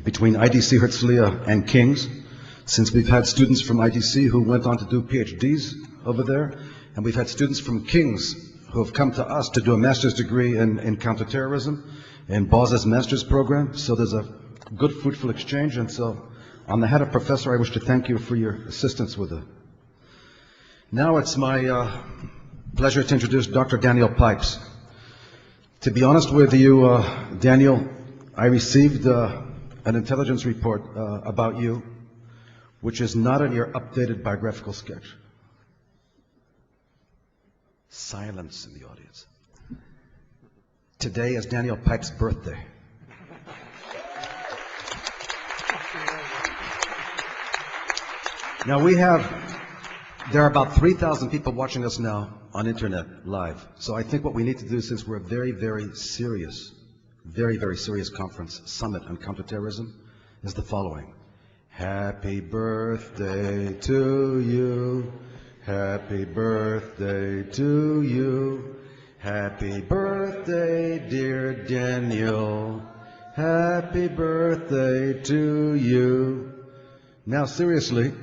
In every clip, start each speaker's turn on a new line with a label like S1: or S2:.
S1: between IDC, Herzliya, and King's, since we've had students from IDC who went on to do PhDs over there, and we've had students from King's who have come to us to do a master's degree in counterterrorism in Boz's master's program. So there's a good, fruitful exchange, and so on the head of Professor, I wish to thank you for your assistance with it. Now it's my pleasure to introduce Dr. Daniel Pipes. To be honest with you, Daniel, I received an intelligence report about you, which is not in your updated biographical sketch. Silence in the audience. Today is Daniel Pipes' birthday. Now there are about 3,000 people watching us now on internet live. So I think what we need to do, since we're a very, very serious conference, summit on counterterrorism, is the following. Happy birthday to you. Happy birthday to you. Happy birthday, dear Daniel. Happy birthday to you. Now seriously,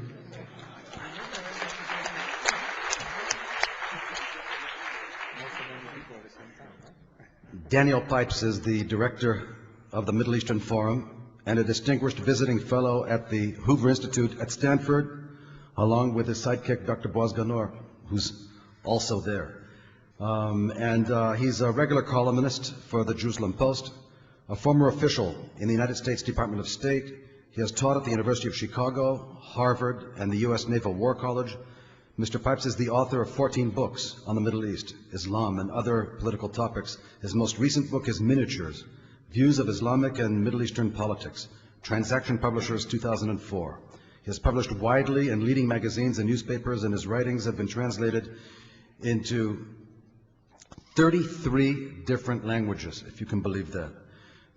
S1: Daniel Pipes is the director of the Middle Eastern Forum and a distinguished visiting fellow at the Hoover Institute at Stanford, along with his sidekick, Dr. Boaz Ganor, who's also there. He's a regular columnist for the Jerusalem Post, a former official in the United States Department of State. He has taught at the University of Chicago, Harvard, and the U.S. Naval War College. Mr. Pipes is the author of 14 books on the Middle East, Islam, and other political topics. His most recent book is Miniatures, Views of Islamic and Middle Eastern Politics, Transaction Publishers, 2004. He has published widely in leading magazines and newspapers, and his writings have been translated into 33 different languages, if you can believe that.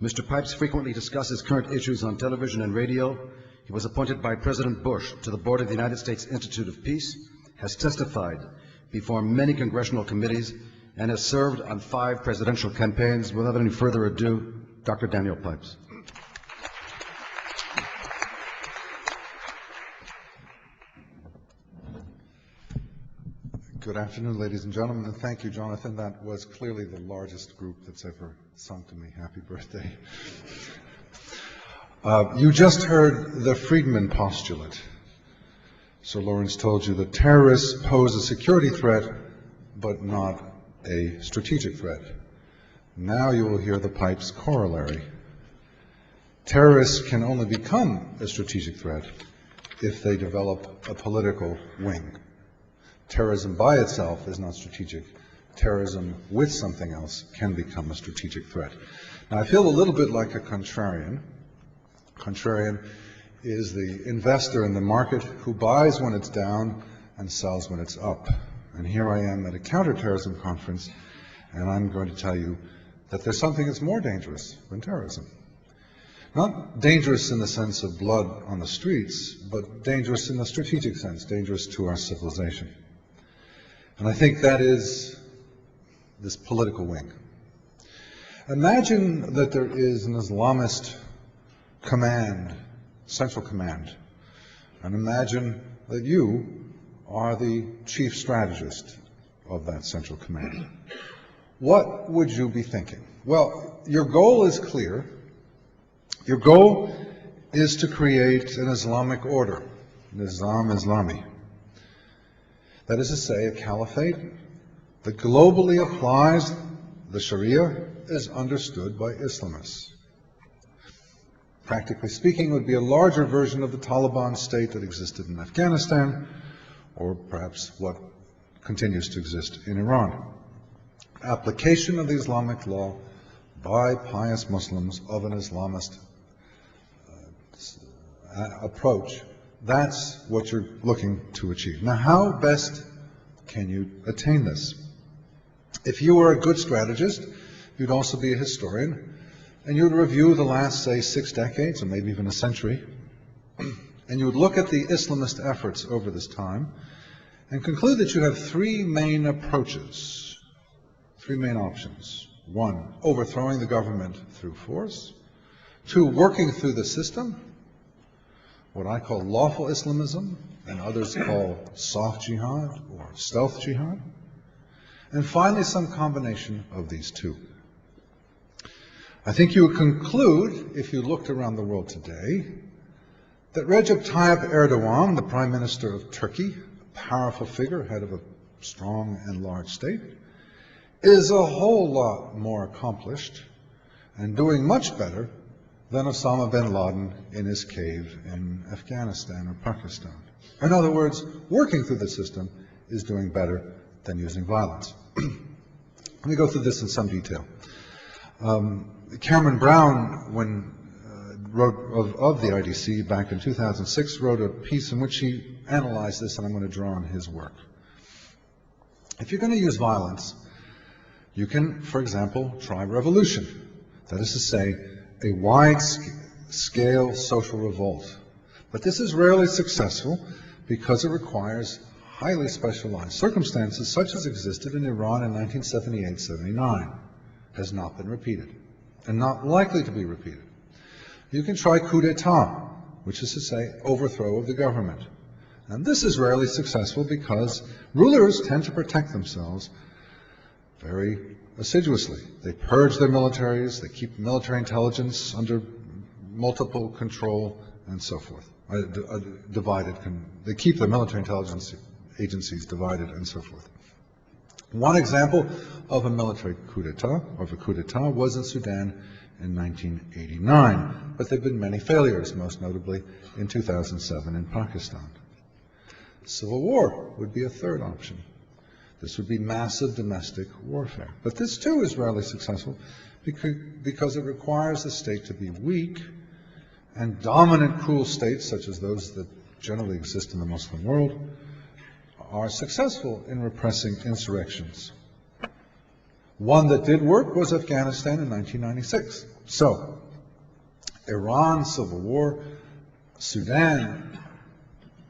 S1: Mr. Pipes frequently discusses current issues on television and radio. He was appointed by President Bush to the board of the United States Institute of Peace, has testified before many congressional committees, and has served on 5 presidential campaigns. Without any further ado, Dr. Daniel Pipes.
S2: Good afternoon, ladies and gentlemen, and thank you, Jonathan. That was clearly the largest group that's ever sung to me happy birthday. You just heard the Friedman postulate. Sir Lawrence told you that terrorists pose a security threat, but not a strategic threat. Now you will hear the Pipes corollary. Terrorists can only become a strategic threat if they develop a political wing. Terrorism by itself is not strategic. Terrorism with something else can become a strategic threat. Now I feel a little bit like a contrarian. Contrarian is the investor in the market who buys when it's down and sells when it's up. And here I am at a counterterrorism conference, and I'm going to tell you that there's something that's more dangerous than terrorism. Not dangerous in the sense of blood on the streets, but dangerous in the strategic sense, dangerous to our civilization. And I think that is this political wing. Imagine that there is an Islamist command, central command, and imagine that you are the chief strategist of that central command. What would you be thinking? Well, your goal is clear. Your goal is to create an Islamic order, Nizam Islami. That is to say, a caliphate that globally applies the Sharia as understood by Islamists. Practically speaking, it would be a larger version of the Taliban state that existed in Afghanistan, or perhaps what continues to exist in Iran. Application of the Islamic law by pious Muslims of an Islamist approach, that's what you're looking to achieve. Now, how best can you attain this? If you were a good strategist, you'd also be a historian, and you would review the last, say, 6 decades, or maybe even a century, and you would look at the Islamist efforts over this time and conclude that you have 3 main approaches, 3 main options. 1, overthrowing the government through force. 2, working through the system, what I call lawful Islamism, and others call soft jihad or stealth jihad, and finally some combination of these two. I think you would conclude, if you looked around the world today, that Recep Tayyip Erdogan, the Prime Minister of Turkey, a powerful figure, head of a strong and large state, is a whole lot more accomplished and doing much better than Osama bin Laden in his cave in Afghanistan or Pakistan. In other words, working through the system is doing better than using violence. Let me go through this in some detail. Cameron Brown, when wrote of the IDC back in 2006, wrote a piece in which he analyzed this, and I'm going to draw on his work. If you're going to use violence, you can, for example, try revolution. That is to say, a wide-scale social revolt. But this is rarely successful because it requires highly specialized circumstances such as existed in Iran in 1978-79. Has not been repeated, and not likely to be repeated. You can try coup d'etat, which is to say, overthrow of the government. And this is rarely successful because rulers tend to protect themselves very assiduously. They purge their militaries, they keep military intelligence under multiple control, and so forth. They keep the military intelligence agencies divided, and so forth. One example of a military coup d'etat, was in Sudan in 1989, but there have been many failures, most notably in 2007 in Pakistan. Civil war would be a third option. This would be massive domestic warfare. But this too is rarely successful because it requires the state to be weak, and dominant cruel states, such as those that generally exist in the Muslim world, are successful in repressing insurrections. One that did work was Afghanistan in 1996. So, Iran, civil war, Sudan,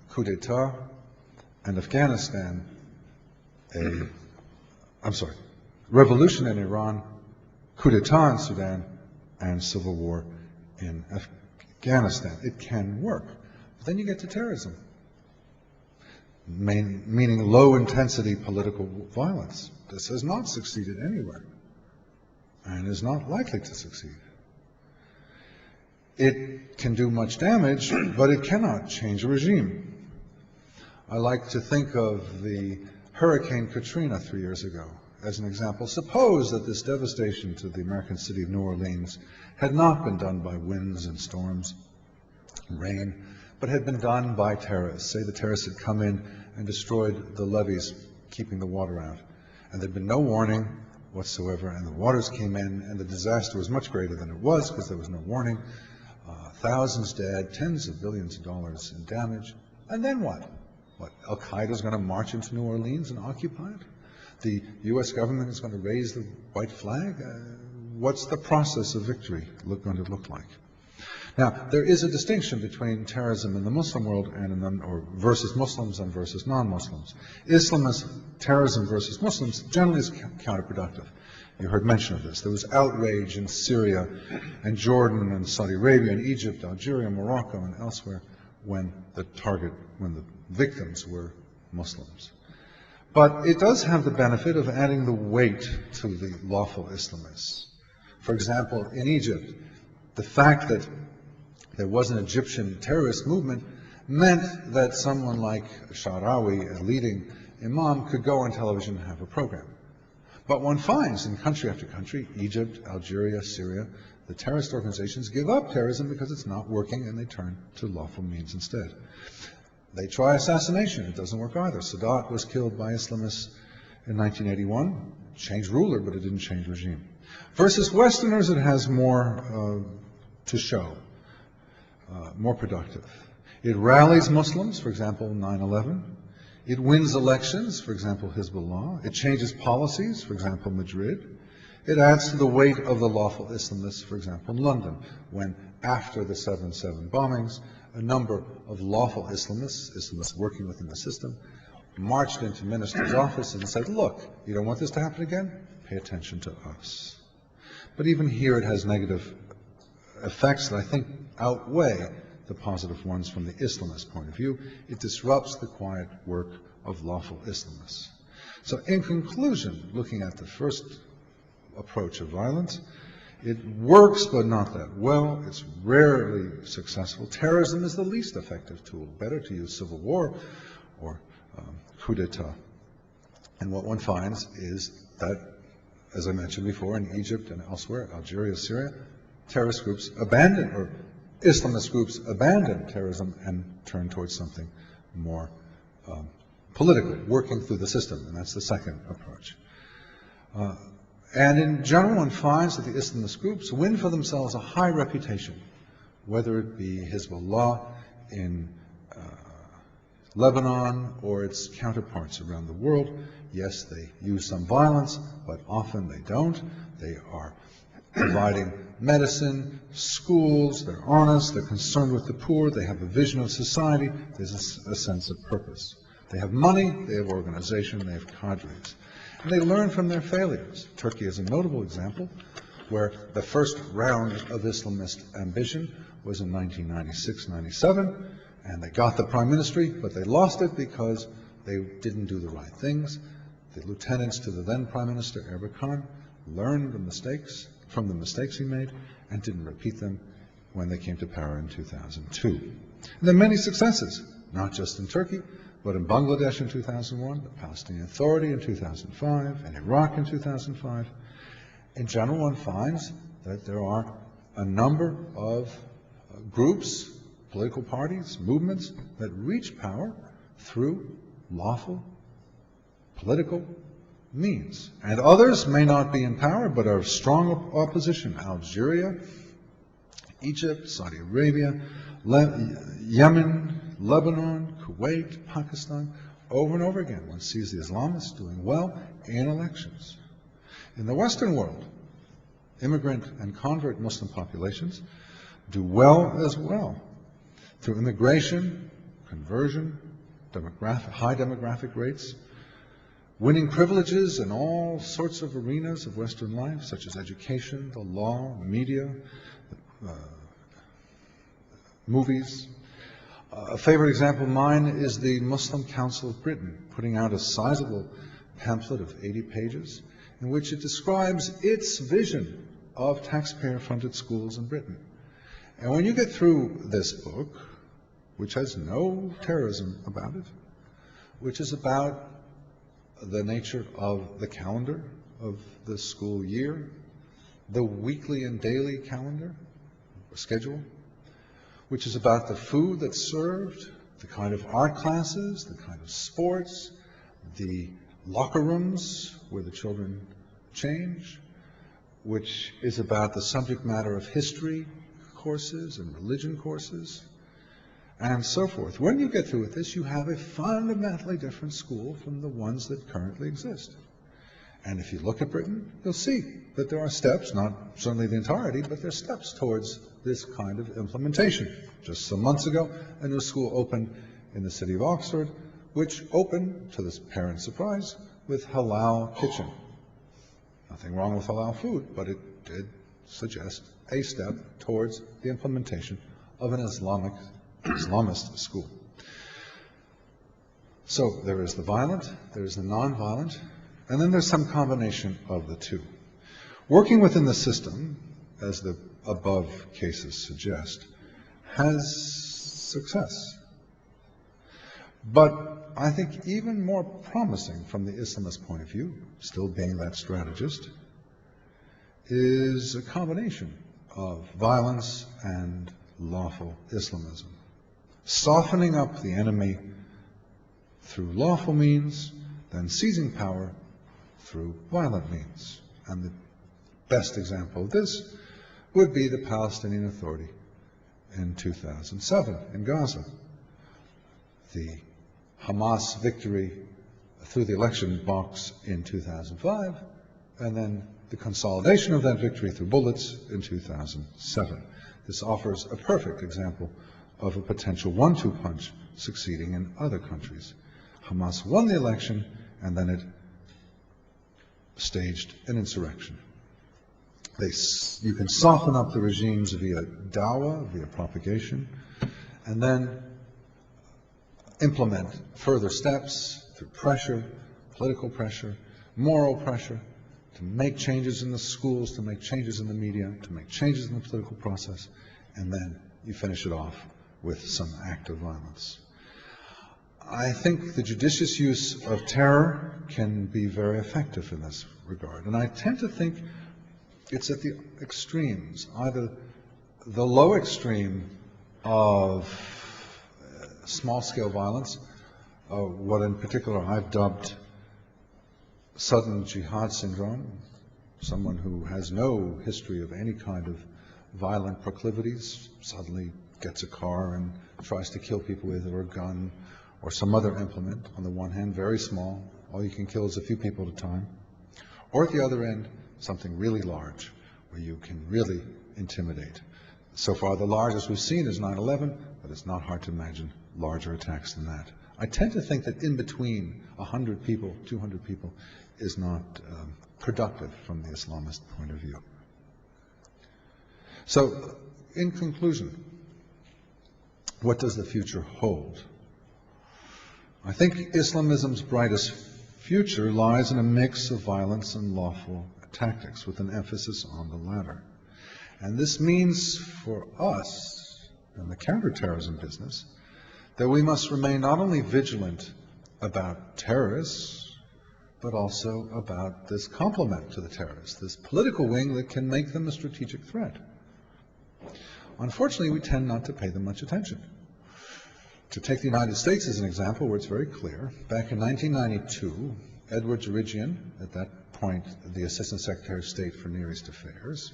S2: coup d'etat, and Afghanistan, revolution in Iran, coup d'etat in Sudan, and civil war in Afghanistan. It can work. But then you get to terrorism, meaning low-intensity political violence. This has not succeeded anywhere, and is not likely to succeed. It can do much damage, but it cannot change a regime. I like to think of the Hurricane Katrina 3 years ago as an example. Suppose that this devastation to the American city of New Orleans had not been done by winds and storms, rain, but had been done by terrorists. Say the terrorists had come in and destroyed the levees, keeping the water out. And there'd been no warning whatsoever, and the waters came in, and the disaster was much greater than it was because there was no warning. Thousands dead, tens of billions of dollars in damage. And then what? What, Al-Qaeda's going to march into New Orleans and occupy it? The U.S. government is going to raise the white flag? What's the process of victory going to look like? Now, there is a distinction between terrorism in the Muslim world and versus Muslims and versus non-Muslims. Islamist terrorism versus Muslims generally is counterproductive. You heard mention of this. There was outrage in Syria and Jordan and Saudi Arabia and Egypt, Algeria, Morocco, and elsewhere when the victims were Muslims. But it does have the benefit of adding the weight to the lawful Islamists. For example, in Egypt, the fact that there was an Egyptian terrorist movement meant that someone like Sha'rawi, a leading imam, could go on television and have a program. But one finds in country after country, Egypt, Algeria, Syria, the terrorist organizations give up terrorism because it's not working, and they turn to lawful means instead. They try assassination. It doesn't work either. Sadat was killed by Islamists in 1981. Changed ruler, but it didn't change regime. Versus Westerners, it has more to show, more productive. It rallies Muslims, for example, 9/11. It wins elections, for example, Hezbollah. It changes policies, for example, Madrid. It adds to the weight of the lawful Islamists, for example, in London, when after the 7/7 bombings, a number of lawful Islamists working within the system, marched into minister's office and said, look, you don't want this to happen again? Pay attention to us. But even here it has negative effects that I think outweigh the positive ones from the Islamist point of view. It disrupts the quiet work of lawful Islamists. So in conclusion, looking at the first approach of violence, it works but not that well. It's rarely successful. Terrorism is the least effective tool. Better to use civil war or coup d'etat. And what one finds is that, as I mentioned before, in Egypt and elsewhere, Algeria, Syria, terrorist groups abandon, or Islamist groups abandon terrorism and turn towards something more political, working through the system, and that's the second approach. And in general, one finds that the Islamist groups win for themselves a high reputation, whether it be Hezbollah in Lebanon or its counterparts around the world. Yes, they use some violence, but often they don't. They are providing medicine, schools, they're honest, they're concerned with the poor, they have a vision of society, there's a sense of purpose. They have money, they have organization, they have cadres. And they learn from their failures. Turkey is a notable example, where the first round of Islamist ambition was in 1996-97, and they got the prime ministry, but they lost it because they didn't do the right things. The lieutenants to the then prime minister, Erbakan, learned from the mistakes he made and didn't repeat them when they came to power in 2002. And there are many successes, not just in Turkey, but in Bangladesh in 2001, the Palestinian Authority in 2005, and Iraq in 2005. In general, one finds that there are a number of groups, political parties, movements that reach power through lawful political means. And others may not be in power, but are of strong opposition. Algeria, Egypt, Saudi Arabia, Yemen, Lebanon, Kuwait, Pakistan, over and over again. One sees the Islamists doing well in elections. In the Western world, immigrant and convert Muslim populations do well as well through immigration, conversion, high demographic rates, winning privileges in all sorts of arenas of Western life, such as education, the law, media, movies. A favorite example of mine is the Muslim Council of Britain, putting out a sizable pamphlet of 80 pages in which it describes its vision of taxpayer-funded schools in Britain. And when you get through this book, which has no terrorism about it, which is about the nature of the calendar of the school year, the weekly and daily calendar, or schedule, which is about the food that's served, the kind of art classes, the kind of sports, the locker rooms where the children change, which is about the subject matter of history courses and religion courses, and so forth. When you get through with this, you have a fundamentally different school from the ones that currently exist. And if you look at Britain, you'll see that there are steps, not certainly the entirety, but there are steps towards this kind of implementation. Just some months ago, a new school opened in the city of Oxford, which opened, to the parents' surprise, with halal kitchen. Nothing wrong with halal food, but it did suggest a step towards the implementation of an Islamist school. So there is the violent, there is the non-violent, and then there's some combination of the two. Working within the system, as the above cases suggest, has success. But I think even more promising from the Islamist point of view, still being that strategist, is a combination of violence and lawful Islamism. Softening up the enemy through lawful means, then seizing power through violent means. And the best example of this would be the Palestinian Authority in 2007 in Gaza. The Hamas victory through the election box in 2005, and then the consolidation of that victory through bullets in 2007. This offers a perfect example of a potential one-two punch succeeding in other countries. Hamas won the election, and then it staged an insurrection. You can soften up the regimes via dawah, via propagation, and then implement further steps through pressure, political pressure, moral pressure, to make changes in the schools, to make changes in the media, to make changes in the political process, and then you finish it off with some act of violence. I think the judicious use of terror can be very effective in this regard, and I tend to think it's at the extremes, either the low extreme of small-scale violence, what in particular I've dubbed sudden jihad syndrome, someone who has no history of any kind of violent proclivities suddenly gets a car and tries to kill people with it, or a gun, or some other implement, on the one hand, very small, all you can kill is a few people at a time, or at the other end, something really large, where you can really intimidate. So far, the largest we've seen is 9/11, but it's not hard to imagine larger attacks than that. I tend to think that in between 100 people, 200 people, is not productive from the Islamist point of view. So, in conclusion, what does the future hold? I think Islamism's brightest future lies in a mix of violence and lawful tactics, with an emphasis on the latter. And this means for us, in the counterterrorism business, that we must remain not only vigilant about terrorists, but also about this complement to the terrorists, this political wing that can make them a strategic threat. Unfortunately, we tend not to pay them much attention. To take the United States as an example, where it's very clear, back in 1992, Edward Jerigian, at that point the Assistant Secretary of State for Near East Affairs,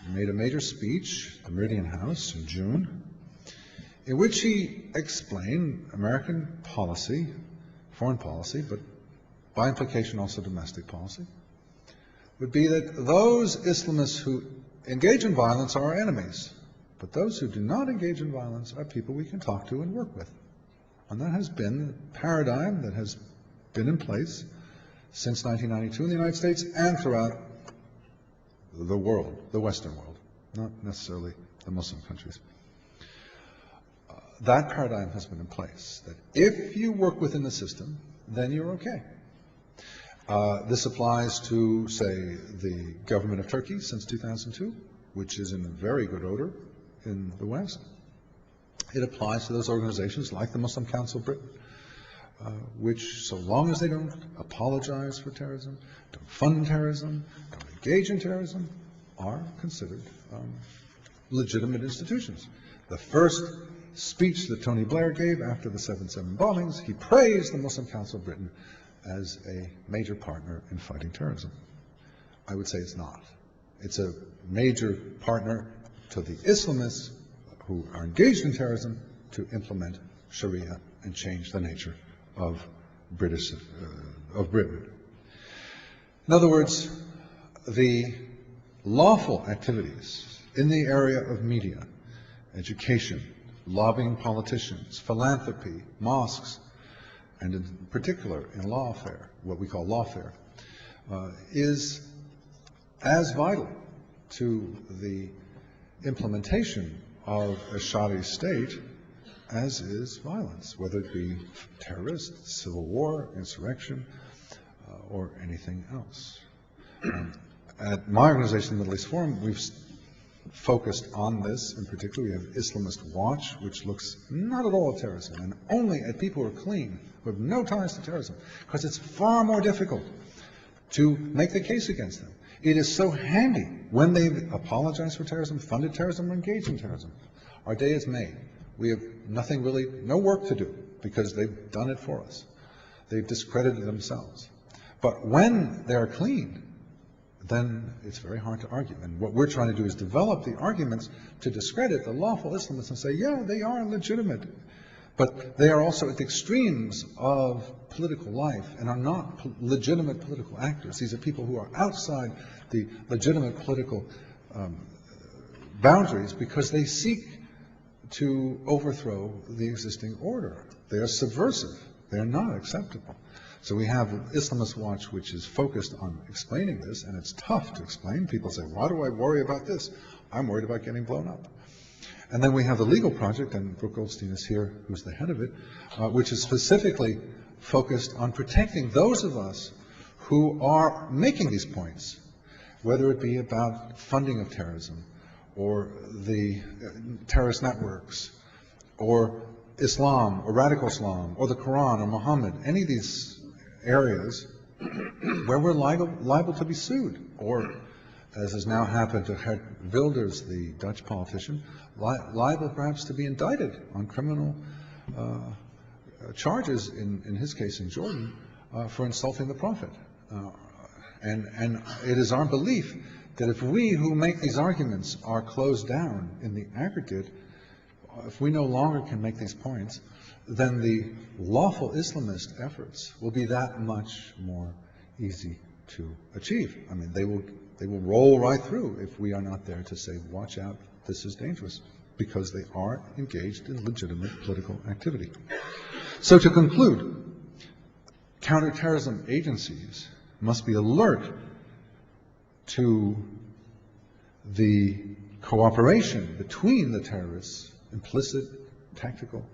S2: made a major speech at the Meridian House in June, in which he explained American policy, foreign policy, but by implication also domestic policy, would be that those Islamists who engage in violence are our enemies, but those who do not engage in violence are people we can talk to and work with. And that has been the paradigm that has been in place since 1992 in the United States and throughout the world, the Western world, not necessarily the Muslim countries. That paradigm has been in place, that if you work within the system, then you're okay. This applies to, say, the government of Turkey since 2002, which is in very good odor in the West. It applies to those organizations like the Muslim Council of Britain, which, so long as they don't apologize for terrorism, don't fund terrorism, don't engage in terrorism, are considered legitimate institutions. The first speech that Tony Blair gave after the 7/7 bombings, he praised the Muslim Council of Britain as a major partner in fighting terrorism. I would say it's not. It's a major partner to the Islamists who are engaged in terrorism to implement Sharia and change the nature of Britain. In other words, the lawful activities in the area of media, education, lobbying politicians, philanthropy, mosques, and in particular in lawfare, what we call lawfare, is as vital to the implementation of a Shari state as is violence, whether it be terrorists, civil war, insurrection, or anything else. At my organization, the Middle East Forum, we've focused on this in particular. We have Islamist Watch, which looks not at all at terrorism, and only at people who are clean, who have no ties to terrorism, because it's far more difficult to make the case against them. It is so handy when they've apologized for terrorism, funded terrorism, or engaged in terrorism. Our day is made. We have nothing really, no work to do, because they've done it for us. They've discredited themselves. But when they're clean, then it's very hard to argue. And what we're trying to do is develop the arguments to discredit the lawful Islamists and say, yeah, they are legitimate, but they are also at the extremes of political life and are not legitimate political actors. These are people who are outside the legitimate political boundaries because they seek to overthrow the existing order. They are subversive. They are not acceptable. So we have Islamist Watch, which is focused on explaining this, and it's tough to explain. People say, why do I worry about this? I'm worried about getting blown up. And then we have the Legal Project, and Brooke Goldstein is here, who's the head of it, which is specifically focused on protecting those of us who are making these points, whether it be about funding of terrorism, or the terrorist networks, or Islam, or radical Islam, or the Quran, or Muhammad, any of these areas where we're liable to be sued, or, as has now happened to Geert Wilders, the Dutch politician, liable perhaps to be indicted on criminal charges, in his case in Jordan, for insulting the Prophet. And it is our belief that if we who make these arguments are closed down in the aggregate, if we no longer can make these points, then the lawful Islamist efforts will be that much more easy to achieve. I mean, they will roll right through if we are not there to say, watch out, this is dangerous, because they are engaged in legitimate political activity. So to conclude, counterterrorism agencies must be alert to the cooperation between the terrorists, implicit, tactical,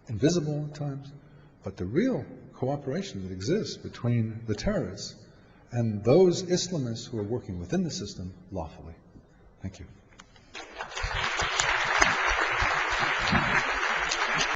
S2: invisible at times, but the real cooperation that exists between the terrorists and those Islamists who are working within the system lawfully. Thank you.